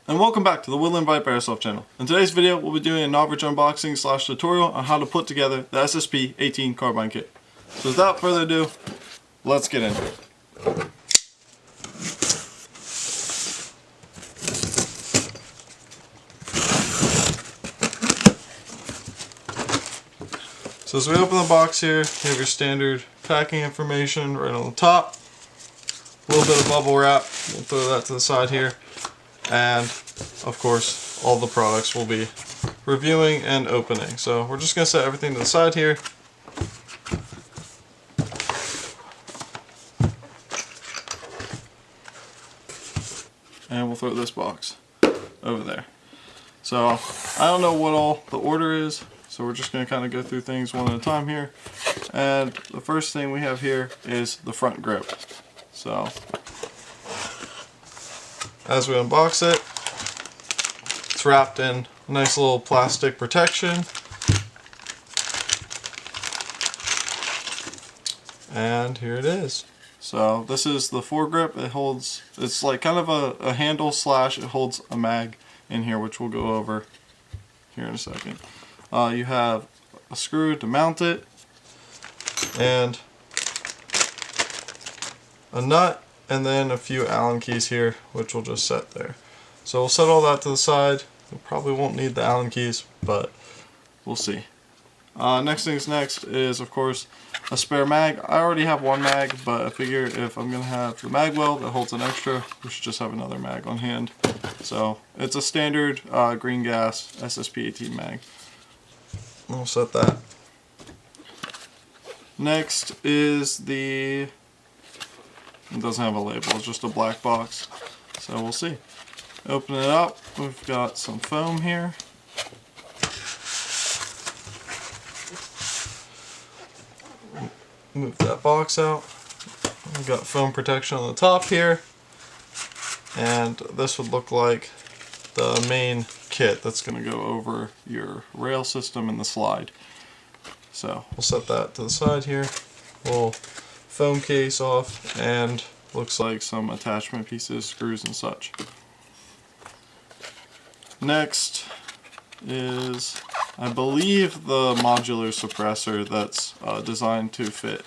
And welcome back to the Woodland Airsoft channel. In today's video, we'll be doing an average unboxing / tutorial on how to put together the SSP18 Carbine kit. So without further ado, let's get into it. So as we open the box here, you have your standard packing information right on the top. A little bit of bubble wrap, we'll throw that to the side here. And of course, all the products we'll be reviewing and opening. So we're just going to set everything to the side here. And we'll throw this box over there. So I don't know what all the order is, so we're just going to kind of go through things one at a time here. And the first thing we have here is the front grip. So as we unbox it, it's wrapped in a nice little plastic protection. And here it is. So this is the foregrip. It holds, it's like kind of a handle / it holds a mag in here, which we'll go over here in a second. You have a screw to mount it, and a nut, and then a few Allen keys here, which we'll just set there. So we'll set all that to the side. We probably won't need the Allen keys, but we'll see. Next things next is, of course, a spare mag. I already have one mag, but I figure if I'm going to have the mag well that holds an extra, we should just have another mag on hand. So it's a standard green gas SSP18 mag. We'll set that. Next is it doesn't have a label, it's just a black box. So we'll see. Open it up, we've got some foam here. Move that box out. We've got foam protection on the top here. And this would look like the main kit that's going to go over your rail system and the slide. So we'll set that to the side here. We'll foam case off, and looks like some attachment pieces, screws and such. Next is, I believe, the modular suppressor that's designed to fit.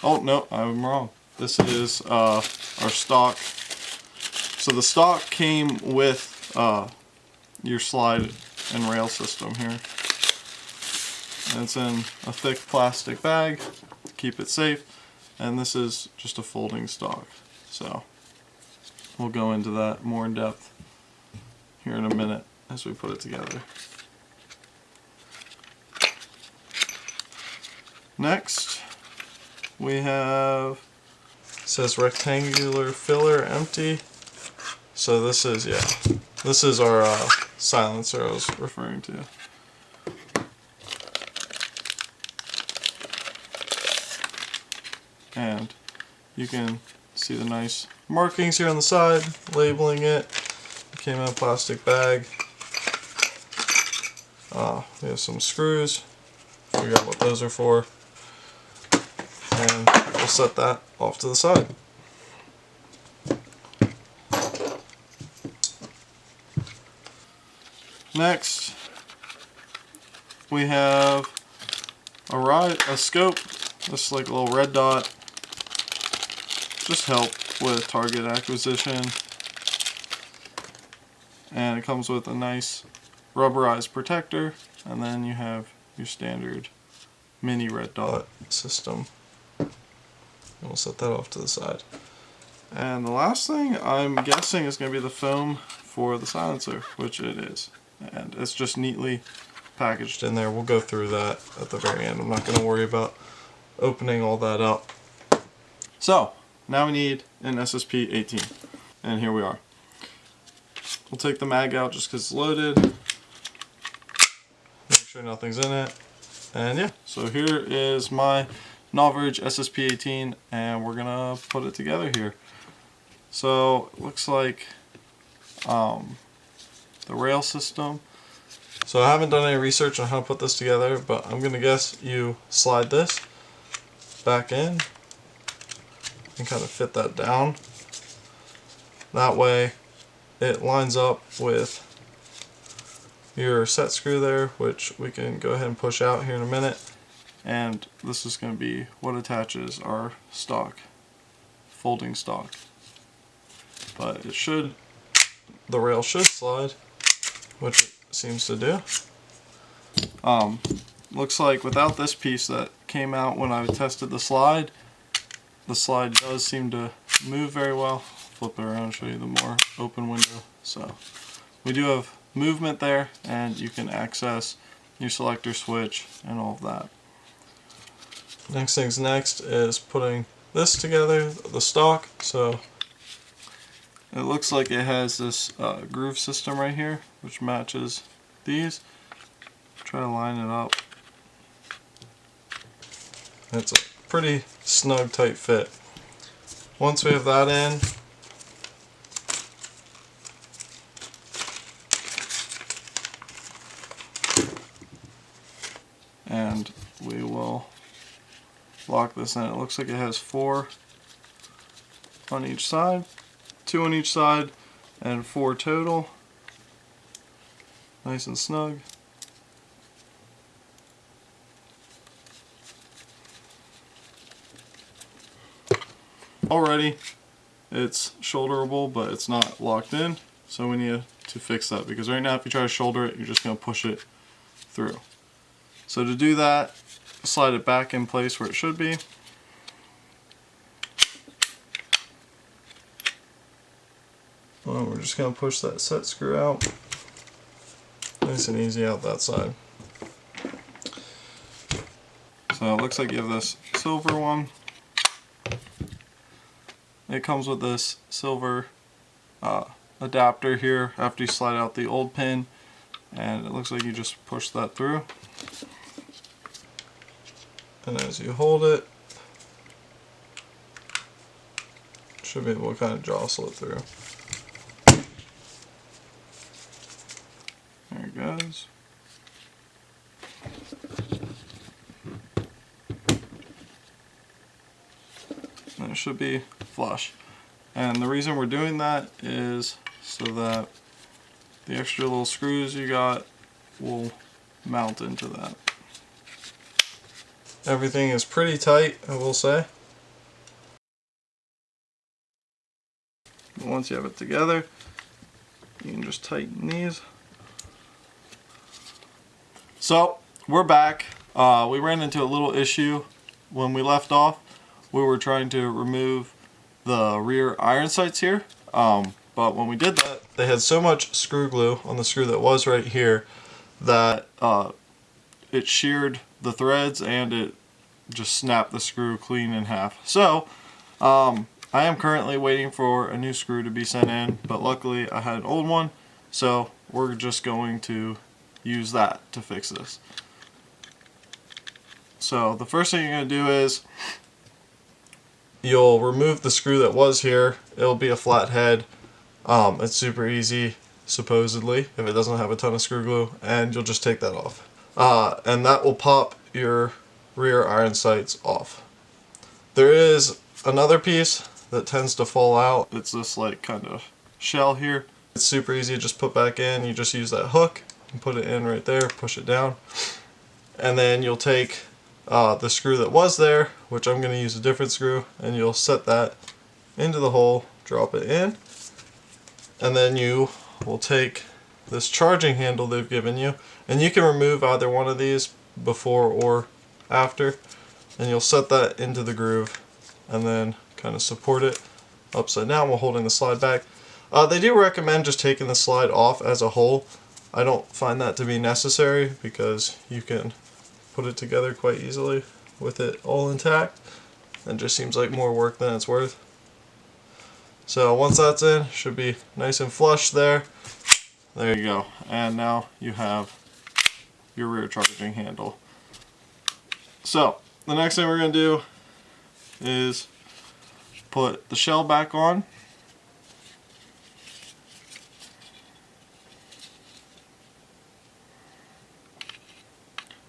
Oh no, I'm wrong. This is our stock. So the stock came with your slide and rail system here. And it's in a thick plastic bag to keep it safe, and this is just a folding stock. So we'll go into that more in depth here in a minute as we put it together. Next we have, it says rectangular filler empty. So this is our silencer I was referring to. And you can see the nice markings here on the side, labeling it. It came in a plastic bag. We have some screws. Figure out what those are for. And we'll set that off to the side. Next, we have a scope. This like a little red dot. Just help with target acquisition. And it comes with a nice rubberized protector, and then you have your standard mini red dot system. And we'll set that off to the side. And the last thing I'm guessing is going to be the foam for the silencer, which it is. And it's just neatly packaged in there. We'll go through that at the very end. I'm not going to worry about opening all that up. So now we need an SSP18, and here we are. We'll take the mag out just because it's loaded. Make sure nothing's in it. And yeah, so here is my Noverage SSP18, and we're gonna put it together here. So it looks like the rail system. So I haven't done any research on how to put this together, but I'm gonna guess you slide this back in and kind of fit that down. That way it lines up with your set screw there, which we can go ahead and push out here in a minute. And this is going to be what attaches our stock, folding stock. But the rail should slide, which it seems to do. Looks like without this piece that came out when I tested the slide does seem to move very well. Flip it around and show you the more open window. So we do have movement there, and you can access your selector switch and all of that. Next things next is putting this together, the stock. So it looks like it has this groove system right here, which matches these. Try to line it up. It's a pretty snug, tight fit. Once we have that in, and we will lock this in. It looks like it has 4 on each side, 2 on each side, and 4 total. Nice and snug. Already, it's shoulderable, but it's not locked in, so we need to fix that, because right now if you try to shoulder it, you're just going to push it through. So to do that, slide it back in place where it should be. Well, we're just going to push that set screw out. Nice and easy out that side. So it looks like you have this silver one. It comes with this silver adapter here after you slide out the old pin, and it looks like you just push that through. And as you hold it, should be able to kind of jostle it through. There it goes. And it should be flush. And the reason we're doing that is so that the extra little screws you got will mount into that. Everything is pretty tight, I will say. But once you have it together, you can just tighten these. So, we're back. We ran into a little issue when we left off. We were trying to remove the rear iron sights here, but when we did that, they had so much screw glue on the screw that was right here that it sheared the threads and it just snapped the screw clean in half. So I am currently waiting for a new screw to be sent in, but luckily I had an old one, so we're just going to use that to fix this. So the first thing you're going to do is you'll remove the screw that was here. It'll be a flat head. It's super easy, supposedly, if it doesn't have a ton of screw glue, and you'll just take that off. And that will pop your rear iron sights off. There is another piece that tends to fall out. It's this like kind of shell here. It's super easy to just put back in. You just use that hook and put it in right there, push it down. And then you'll take the screw that was there, which I'm going to use a different screw, and you'll set that into the hole, drop it in, and then you will take this charging handle they've given you, and you can remove either one of these before or after, and you'll set that into the groove and then kind of support it upside down while holding the slide back. They do recommend just taking the slide off as a whole. I don't find that to be necessary because you can put it together quite easily with it all intact. It just seems like more work than it's worth. So once that's in, should be nice and flush there. There you go. And now you have your rear charging handle. So the next thing we're going to do is put the shell back on.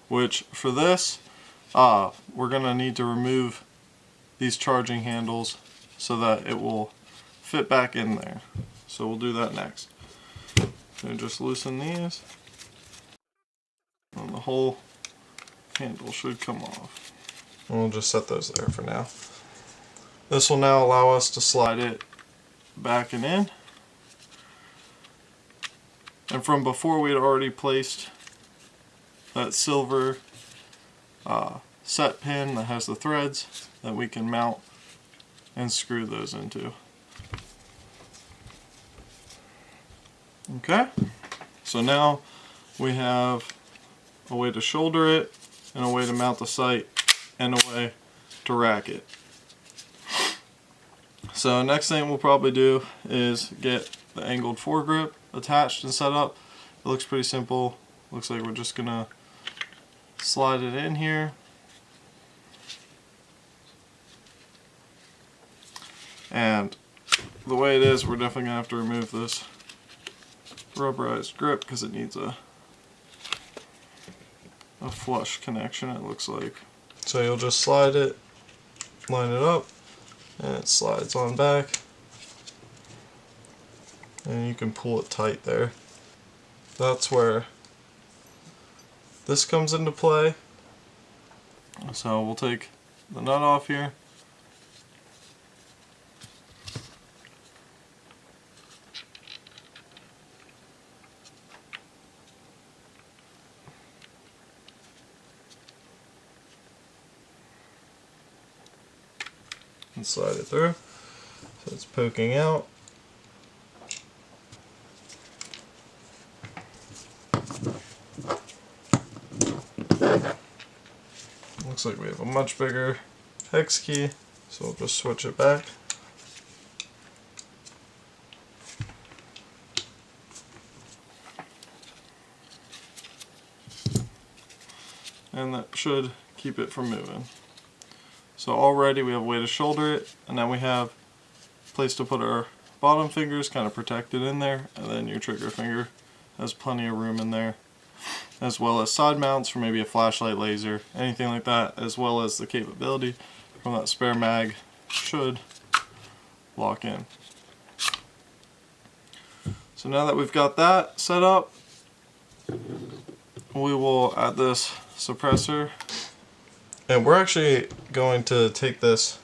Which for this, we're going to need to remove these charging handles so that it will fit back in there. so we'll do that next. So just loosen these, and the whole handle should come off. And we'll just set those there for now. This will now allow us to slide it back and in. And from before, we had already placed that silver set pin that has the threads that we can mount and screw those into. Okay, so now we have a way to shoulder it, and a way to mount the sight, and a way to rack it. So next thing we'll probably do is get the angled foregrip attached and set up. It looks pretty simple. Looks like we're just gonna slide it in here. And the way it is, we're definitely gonna have to remove this rubberized grip because it needs a flush connection, it looks like. So you'll just slide it, line it up, and it slides on back, and you can pull it tight there. That's where this comes into play. So we'll take the nut off here. And slide it through, so it's poking out. Looks like we have a much bigger hex key, so we'll just switch it back. And that should keep it from moving. So already we have a way to shoulder it, and now we have a place to put our bottom fingers kind of protected in there, and then your trigger finger has plenty of room in there, as well as side mounts for maybe a flashlight, laser, anything like that, as well as the capability from that spare mag should lock in. So now that we've got that set up, we will add this suppressor. And we're actually going to take this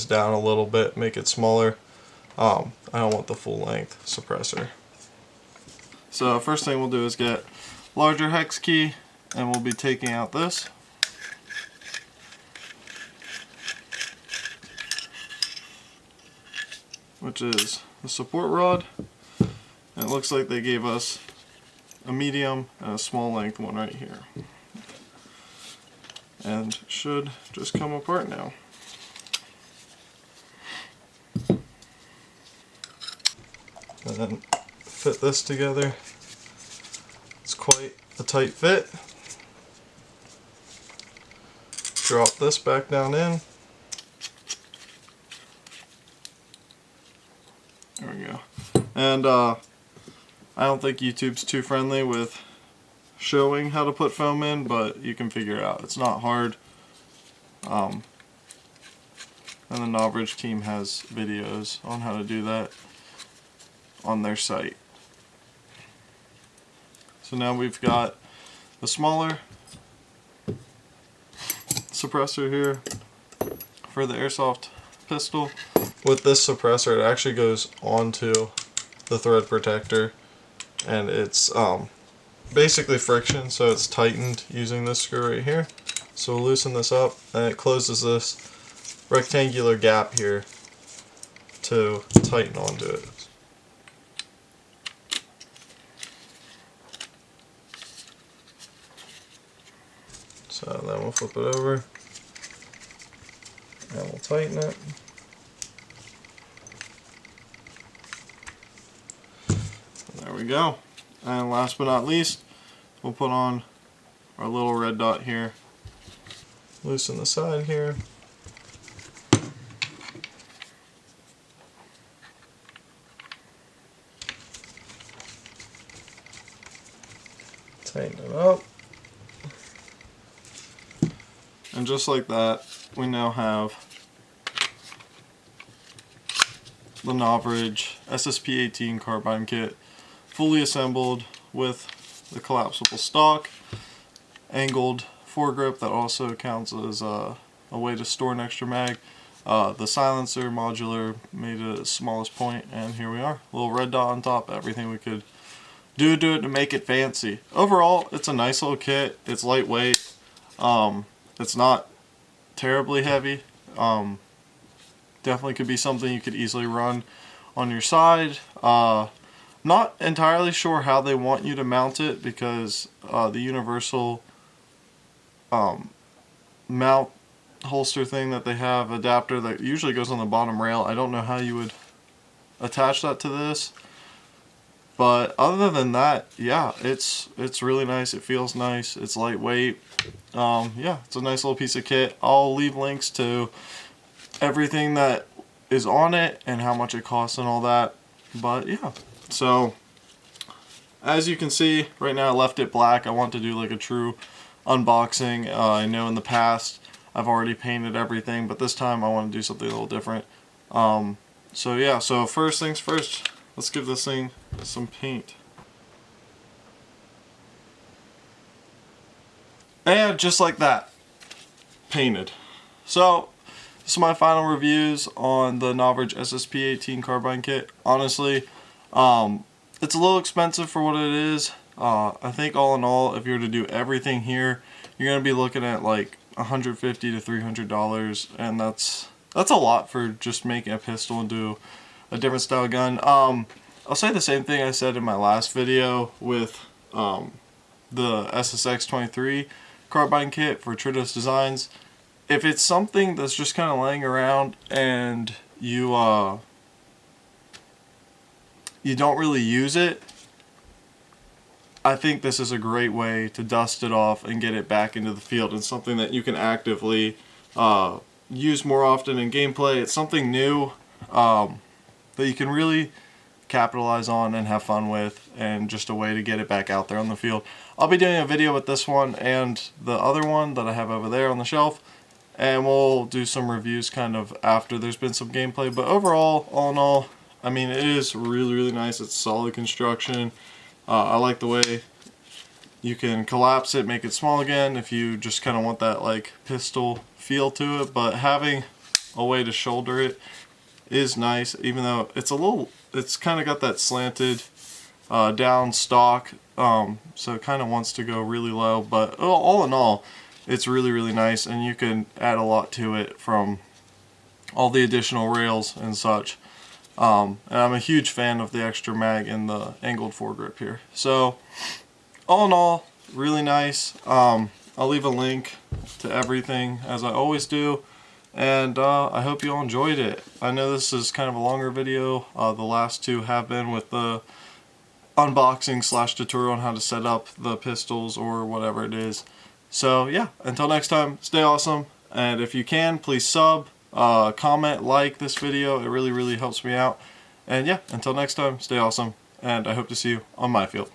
down a little bit, make it smaller. I don't want the full length suppressor. So first thing we'll do is get larger hex key, and we'll be taking out this. Which is the support rod. And it looks like they gave us a medium and a small length one right here. And should just come apart now. And then fit this together. It's quite a tight fit. Drop this back down in. There we go. And I don't think YouTube's too friendly with showing how to put foam in, but you can figure it out. It's not hard. And the Novridge team has videos on how to do that on their site. So now we've got the smaller suppressor here for the Airsoft pistol. With this suppressor, it actually goes onto the thread protector, and it's basically friction, so it's tightened using this screw right here. So we'll loosen this up, and it closes this rectangular gap here to tighten onto it. So then we'll flip it over, and we'll tighten it. And there we go. And last but not least, we'll put on our little red dot here. Loosen the side here. Tighten it up. And just like that, we now have the Noveridge SSP18 Carbine kit, fully assembled with the collapsible stock, angled foregrip that also counts as a way to store an extra mag, the silencer modular made it at its smallest point, and here we are. Little red dot on top, everything we could do to it to make it fancy. Overall, it's a nice little kit. It's lightweight. It's not terribly heavy. Definitely could be something you could easily run on your side. Not entirely sure how they want you to mount it, because the universal mount holster thing that they have, adapter that usually goes on the bottom rail, I don't know how you would attach that to this. But other than that, yeah, it's really nice. It feels nice. It's lightweight. Yeah, it's a nice little piece of kit. I'll leave links to everything that is on it and how much it costs and all that. But yeah, so as you can see, right now I left it black. I want to do like a true unboxing. I know in the past I've already painted everything, but this time I want to do something a little different. So yeah, so first things first, let's give this thing some paint. And just like that, painted. So this is my final reviews on the Noveridge SSP18 Carbine kit. Honestly, it's a little expensive for what it is. I think all in all, if you were to do everything here, you're going to be looking at like $150 to $300, and that's a lot for just making a pistol into a different style gun. I'll say the same thing I said in my last video with the SSX23 Carbine kit for Tritos Designs. If it's something that's just kind of laying around and you don't really use it, I think this is a great way to dust it off and get it back into the field, and something that you can actively use more often in gameplay. It's something new that you can really capitalize on and have fun with, and just a way to get it back out there on the field. I'll be doing a video with this one and the other one that I have over there on the shelf, and we'll do some reviews kind of after there's been some gameplay. But overall, all in all, I mean, it is really nice. It's solid construction. I like the way you can collapse it, make it small again if you just kind of want that like pistol feel to it, but having a way to shoulder it is nice, even though it's kind of got that slanted down stock, so it kind of wants to go really low, but all in all, it's really nice, and you can add a lot to it from all the additional rails and such. And I'm a huge fan of the extra mag in the angled foregrip here. So all in all, really nice. I'll leave a link to everything as I always do, and I hope you all enjoyed it. I know this is kind of a longer video. The last two have been with the unboxing / tutorial on how to set up the pistols or whatever it is. So yeah, until next time, stay awesome, and if you can, please sub, comment, like this video. It really helps me out. And yeah, until next time, stay awesome, and I hope to see you on my field.